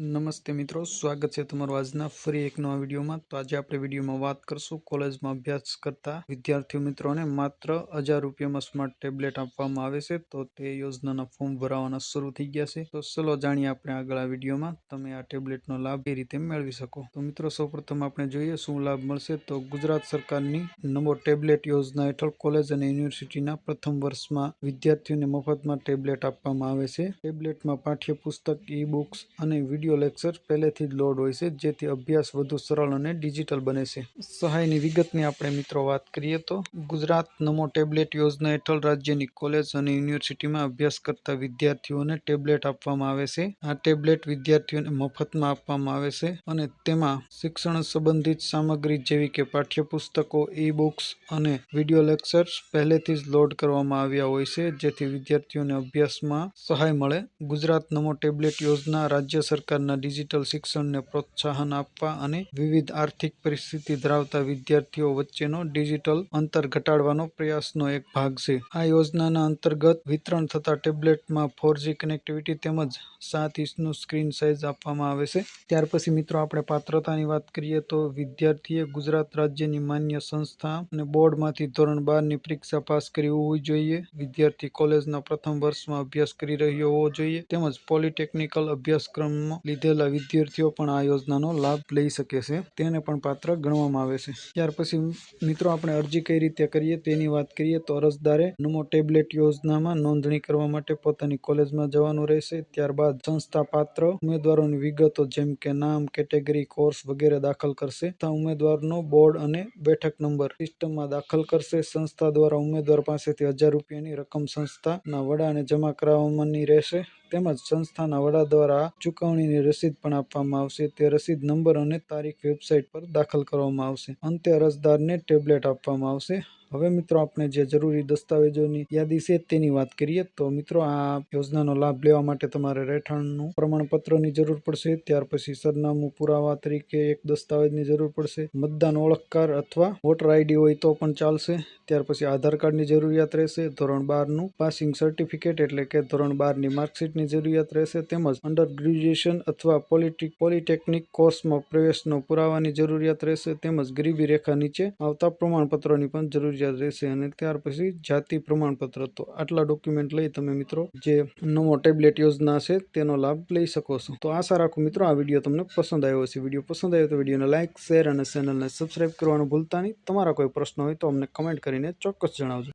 નમસ્તે મિત્રો, સ્વાગત છે તમારું આજના ફરી એક નવા વિડીયોમાં। તો આજે આપણે વિડીયોમાં વાત કરશું કોલેજમાં અભ્યાસ કરતા વિદ્યાર્થી મિત્રોને માત્ર 1000 રૂપિયામાં સ્માર્ટ ટેબ્લેટ આપવામાં આવે છે। તો તે યોજનાના ફોર્મ ભરાવાના શરૂ થઈ ગયા છે। તો ચલો જાણીએ આપણે આગળ આ વિડીયોમાં તમે આ ટેબ્લેટનો લાભ કઈ રીતે મેળવી શકો। તો મિત્રો સૌપ્રથમ આપણે જોઈએ શું લાભ મળશે। તો ગુજરાત સરકારની નમો ટેબ્લેટ યોજના હેઠળ કોલેજ અને યુનિવર્સિટીના પ્રથમ વર્ષમાં વિદ્યાર્થીઓને મફતમાં ટેબ્લેટ આપવામાં આવે છે। ટેબ્લેટમાં પાઠ્યપુસ્તક, ઈ બુક્સ અને વિડીયો લેક્ચર પહેલેથી જ લોડ હોય છે, જેથી અભ્યાસ વધુ સરળ અને ડિજિટલ બને છે। સહાયની વિગતની આપણે મિત્રો વાત કરીએ તો ગુજરાત નમો ટેબ્લેટ યોજના હેઠળ રાજ્યની કોલેજ અને યુનિવર્સિટીમાં અભ્યાસ કરતા વિદ્યાર્થીઓને ટેબ્લેટ આપવામાં આવે છે। આ ટેબ્લેટ વિદ્યાર્થીઓને મફતમાં આપવામાં આવે છે અને તેમાં શિક્ષણ સંબંધિત સામગ્રી જેવી કે પાઠ્યપુસ્તકો, ઈ બુક્સ અને વિડીયો લેક્ચર્સ પહેલેથી જ લોડ કરવામાં આવ્યા હોય છે, જેથી વિદ્યાર્થીઓને અભ્યાસમાં સહાય મળે। ગુજરાત નમો ટેબ્લેટ યોજના રાજ્ય સરકાર ડિજિટલ શિક્ષણને પ્રોત્સાહન આપવા અને વિવિધ આર્થિક પરિસ્થિતિ ધરાવતા વિદ્યાર્થીઓ વચ્ચેનો ડિજિટલ અંતર ઘટાડવાનો પ્રયાસનો એક ભાગ છે। આ યોજનાના અંતર્ગત વિતરણ થતા ટેબ્લેટમાં 4G કનેક્ટિવિટી તેમજ 7 ઇંચનું સ્ક્રીન સાઇઝ આપવામાં આવે છે। ત્યાર પછી મિત્રો આપણે પાત્રતાની વાત કરીએ તો વિદ્યાર્થીએ ગુજરાત રાજ્યની માન્ય સંસ્થા અને બોર્ડમાંથી ધોરણ 12ની પરીક્ષા પાસ કરી હોવી જોઈએ। વિદ્યાર્થી કોલેજના પ્રથમ વર્ષમાં અભ્યાસ કરી રહ્યો હોવો જોઈએ તેમજ પોલિટેકનિકલ અભ્યાસક્રમમાં લીધેલા વિદ્યાર્થીઓ પણ આ યોજનાનો લાભ લઈ શકે છે, તેને પણ પાત્ર ગણવામાં આવે છે। ત્યાર પછી મિત્રો આપણે અરજી કઈ રીતે કરીએ તેની વાત કરીએ તો અરજદારે નમો ટેબ્લેટ યોજનામાં નોંધણી કરવા માટે પોતાની કોલેજમાં જવાનું રહેશે। ત્યારબાદ સંસ્થા પાત્ર ઉમેદવારોની વિગતો જેમ કે નામ, કેટેગરી, કોર્સ વગેરે દાખલ કરશે તથા ઉમેદવારનો બોર્ડ અને બેઠક નંબર સિસ્ટમમાં દાખલ કરશે। સંસ્થા દ્વારા ઉમેદવાર પાસેથી 1000 રૂપિયાની રકમ સંસ્થાના વડાને જમા કરાવવાની રહેશે તેમજ સંસ્થાના વડા દ્વારા ચુકવણીની રસીદ પણ આપવામાં આવશે। તે રસીદ નંબર અને તારીખ વેબસાઇટ પર દાખલ કરવામાં આવશે। અંતે અરજદારને ટેબ્લેટ આપવામાં આવશે। હવે મિત્રો આપણે જે જરૂરી દસ્તાવેજોની યાદી છે તેની વાત કરીએ તો મિત્રો આ યોજનાનો લાભ લેવા માટે તમારે રહેઠાણનું પ્રમાણપત્રની જરૂર પડશે। ત્યાર પછી સરનામું પુરાવા તરીકે એક દસ્તાવેજની જરૂર પડશે। મતદાન ઓળખ કાર્ડ અથવા વોટર આઈડી હોય તો પણ ચાલશે। ત્યાર પછી આધાર કાર્ડની જરૂરિયાત રહેશે। ધોરણ 12નું પાસિંગ સર્ટિફિકેટ એટલે કે ધોરણ 12ની માર્કશીટની જરૂરિયાત રહેશે તેમજ અંડર ગ્રેજ્યુએશન અથવા પોલિટેકનિક કોર્સમાં પ્રવેશનો પુરાવાની જરૂરિયાત રહેશે તેમજ ગરીબી રેખા નીચે આવતા પ્રમાણપત્રોની પણ જરૂરિયાત રહેશે અને ત્યાર પછી જાતિ પ્રમાણપત્ર। તો આટલા ડોક્યુમેન્ટ લઈ તમે મિત્રો જે નમો ટેબ્લેટ યોજના છે તેનો લાભ લઈ શકો છો। તો આશા રાખું મિત્રો આ વિડીયો તમને પસંદ આવ્યો હશે। વિડીયો પસંદ આવ્યો તો વિડીયોને લાઇક, શેર અને ચેનલને સબસ્ક્રાઇબ કરવાનું ભૂલતા નહીં। તમારા કોઈ પ્રશ્ન હોય તો અમને કમેન્ટ કરીને ચોક્કસ જણાવજો।